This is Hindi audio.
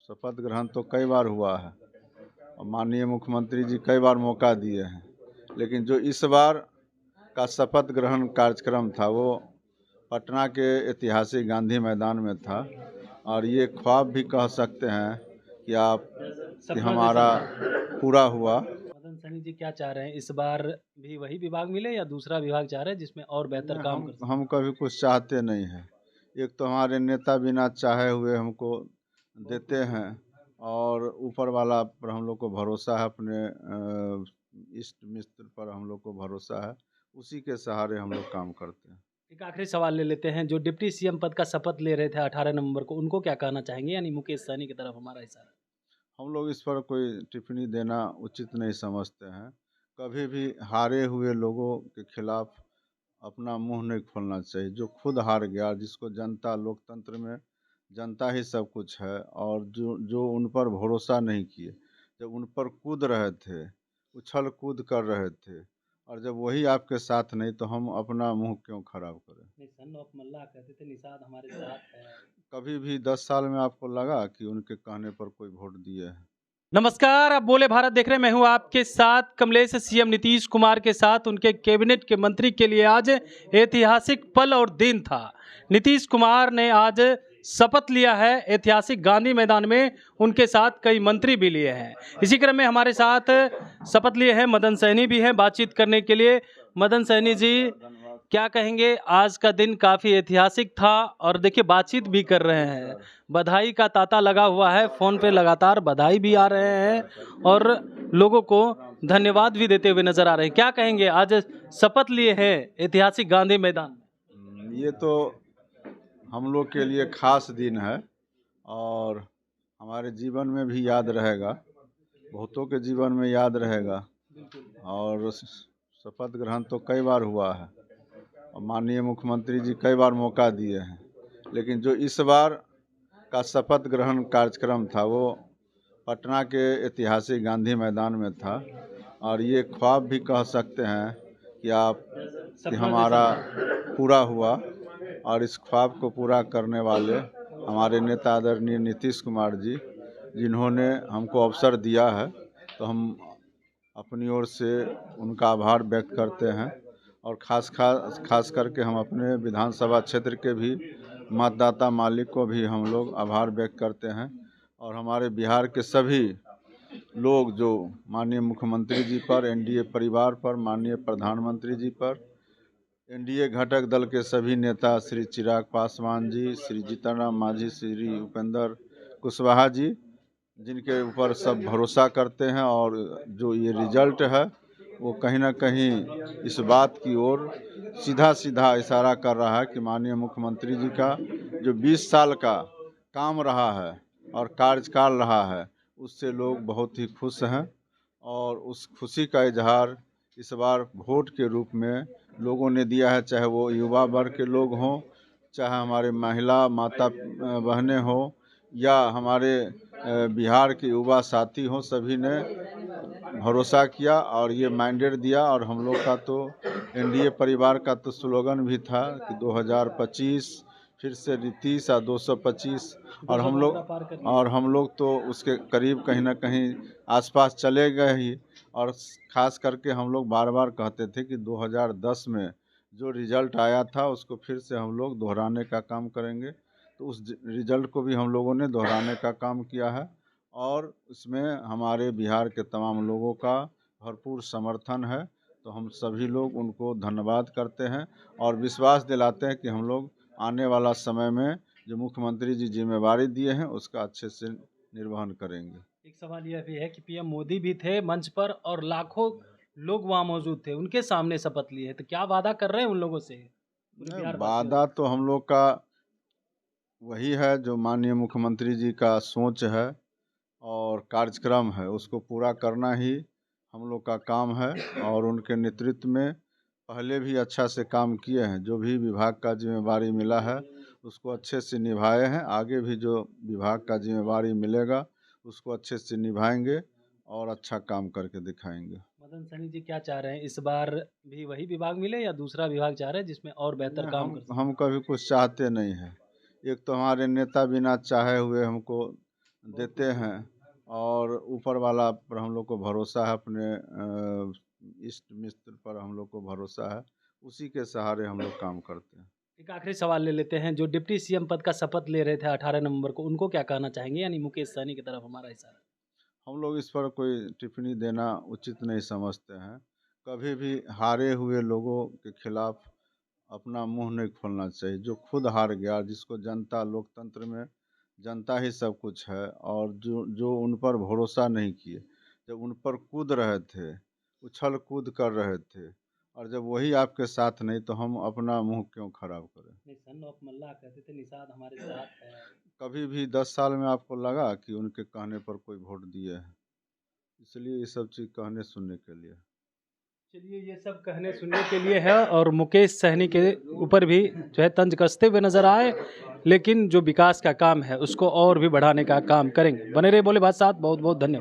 शपथ ग्रहण तो कई बार हुआ है और माननीय मुख्यमंत्री जी कई बार मौका दिए हैं, लेकिन जो इस बार का शपथ ग्रहण कार्यक्रम था वो पटना के ऐतिहासिक गांधी मैदान में था। और ये ख्वाब भी कह सकते हैं कि हमारा पूरा हुआ। मदन सैनी जी क्या चाह रहे हैं, इस बार भी वही विभाग मिले या दूसरा विभाग चाह रहे हैं जिसमें और बेहतर काम कर सकें? हम कभी कुछ चाहते नहीं हैं। एक तो हमारे नेता बिना चाहे हुए हमको देते हैं और ऊपर वाला पर हम लोग को भरोसा है, अपने इष्ट मित्र पर हम लोग को भरोसा है, उसी के सहारे हम लोग काम करते हैं। एक आखिरी सवाल ले लेते हैं, जो डिप्टी सीएम पद का शपथ ले रहे थे 18 नवंबर को, उनको क्या कहना चाहेंगे? यानी मुकेश सहनी की तरफ हमारा इशारा। हम लोग इस पर कोई टिप्पणी देना उचित नहीं समझते हैं। कभी भी हारे हुए लोगों के खिलाफ अपना मुंह नहीं खोलना चाहिए। जो खुद हार गया, जिसको जनता, लोकतंत्र में जनता ही सब कुछ है, और जो जो उन पर भरोसा नहीं किए, जब उन पर कूद रहे थे, उछल कूद कर रहे थे, और जब वही आपके साथ नहीं, तो हम अपना मुंह क्यों खराब करें। नहीं, सन ऑफ मल्लाह कहते थे निषाद हमारे साथ है। कभी भी 10 साल में आपको लगा कि उनके कहने पर कोई वोट दिए है? नमस्कार, आप बोले भारत देख रहे हैं। मैं हूं आपके साथ कमलेश। सीएम नीतीश कुमार के साथ उनके कैबिनेट के मंत्री के लिए आज ऐतिहासिक पल और दिन था। नीतीश कुमार ने आज शपथ लिया है ऐतिहासिक गांधी मैदान में, उनके साथ कई मंत्री भी लिए हैं। इसी क्रम में हमारे साथ शपथ लिए हैं मदन सैनी भी हैं बातचीत करने के लिए। मदन सैनी जी, क्या कहेंगे? आज का दिन काफ़ी ऐतिहासिक था और देखिए बातचीत भी कर रहे हैं, बधाई का तांता लगा हुआ है, फ़ोन पे लगातार बधाई भी आ रहे हैं और लोगों को धन्यवाद भी देते हुए नजर आ रहे हैं। क्या कहेंगे, आज शपथ लिए हैं ऐतिहासिक गांधी मैदान में? ये तो हम लोग के लिए खास दिन है और हमारे जीवन में भी याद रहेगा, बहुतों के जीवन में याद रहेगा। और शपथ ग्रहण तो कई बार हुआ है और माननीय मुख्यमंत्री जी कई बार मौका दिए हैं, लेकिन जो इस बार का शपथ ग्रहण कार्यक्रम था वो पटना के ऐतिहासिक गांधी मैदान में था। और ये ख्वाब भी कह सकते हैं कि हमारा पूरा हुआ। और इस ख्वाब को पूरा करने वाले हमारे नेता आदरणीय नीतीश कुमार जी, जिन्होंने हमको अवसर दिया है, तो हम अपनी ओर से उनका आभार व्यक्त करते हैं। और खास करके हम अपने विधानसभा क्षेत्र के भी मतदाता मालिक को भी हम लोग आभार व्यक्त करते हैं। और हमारे बिहार के सभी लोग जो माननीय मुख्यमंत्री जी पर, एनडीए परिवार पर, माननीय प्रधानमंत्री जी पर, एनडीए घटक दल के सभी नेता श्री चिराग पासवान जी, श्री जीतन राम मांझी, श्री उपेंद्र कुशवाहा जी, जिनके ऊपर सब भरोसा करते हैं। और जो ये रिजल्ट है वो कहीं ना कहीं इस बात की ओर सीधा इशारा कर रहा है कि माननीय मुख्यमंत्री जी का जो 20 साल का काम रहा है और कार्यकाल रहा है, उससे लोग बहुत ही खुश हैं। और उस खुशी का इजहार इस बार वोट के रूप में लोगों ने दिया है, चाहे वो युवा वर्ग के लोग हों, चाहे हमारे महिला माता बहनें हों, या हमारे बिहार के युवा साथी हों, सभी ने भरोसा किया और ये मैंडेट दिया। और हम लोग का तो एनडीए परिवार का तो स्लोगन भी था कि 2025 फिर से नीतीश 225। और हम लोग तो उसके करीब कहीं ना कहीं आसपास चले गए ही। और ख़ास करके हम लोग बार बार कहते थे कि 2010 में जो रिज़ल्ट आया था उसको फिर से हम लोग दोहराने का काम करेंगे। तो उस रिज़ल्ट को भी हम लोगों ने दोहराने का काम किया है और इसमें हमारे बिहार के तमाम लोगों का भरपूर समर्थन है। तो हम सभी लोग उनको धन्यवाद करते हैं और विश्वास दिलाते हैं कि हम लोग आने वाला समय में जो मुख्यमंत्री जी जिम्मेवारी दिए हैं उसका अच्छे से निर्वहन करेंगे। एक सवाल यह भी है कि पीएम मोदी भी थे मंच पर और लाखों लोग वहां मौजूद थे, उनके सामने शपथ लिए, तो क्या वादा कर रहे हैं उन लोगों से, पूरे बिहार वासियों वादा तो हम लोग का वही है जो माननीय मुख्यमंत्री जी का सोच है और कार्यक्रम है, उसको पूरा करना ही हम लोग का काम है। और उनके नेतृत्व में पहले भी अच्छा से काम किए हैं, जो भी विभाग का जिम्मेवारी मिला है उसको अच्छे से निभाए हैं। आगे भी जो विभाग का जिम्मेवारी मिलेगा उसको अच्छे से निभाएंगे और अच्छा काम करके दिखाएंगे। मदन सैनी जी क्या चाह रहे हैं, इस बार भी वही विभाग मिले या दूसरा विभाग चाह रहे हैं जिसमें और बेहतर काम कर सकें? हम कभी कुछ चाहते नहीं हैं। एक तो हमारे नेता बिना चाहे हुए हमको देते हैं और ऊपर वाला पर हम लोग को भरोसा है, अपने इष्ट मित्र पर हम लोग को भरोसा है, उसी के सहारे हम लोग काम करते हैं। एक आखिरी सवाल ले लेते हैं, जो डिप्टी सीएम पद का शपथ ले रहे थे 18 नवंबर को, उनको क्या कहना चाहेंगे? यानी मुकेश सहनी की तरफ हमारा इशारा। हम लोग इस पर कोई टिप्पणी देना उचित नहीं समझते हैं। कभी भी हारे हुए लोगों के खिलाफ अपना मुंह नहीं खोलना चाहिए। जो खुद हार गया, जिसको जनता, लोकतंत्र में जनता ही सब कुछ है, और जो उन पर भरोसा नहीं किए, जब उन पर कूद रहे थे, उछल कूद कर रहे थे, और जब वही आपके साथ नहीं, तो हम अपना मुंह क्यों खराब करें? नहीं, सन ऑफ मल्लाह कहते थे निषाद हमारे साथ है। कभी भी 10 साल में आपको लगा कि उनके कहने पर कोई वोट दिए है? इसलिए ये सब चीज़ कहने सुनने के लिए। चलिए, ये सब कहने सुनने के लिए है, और मुकेश सहनी के ऊपर भी जो है तंज कसते हुए नजर आए, लेकिन जो विकास का काम है उसको और भी बढ़ाने का काम करेंगे। बने रहे बोले बात साथ, बहुत बहुत धन्यवाद।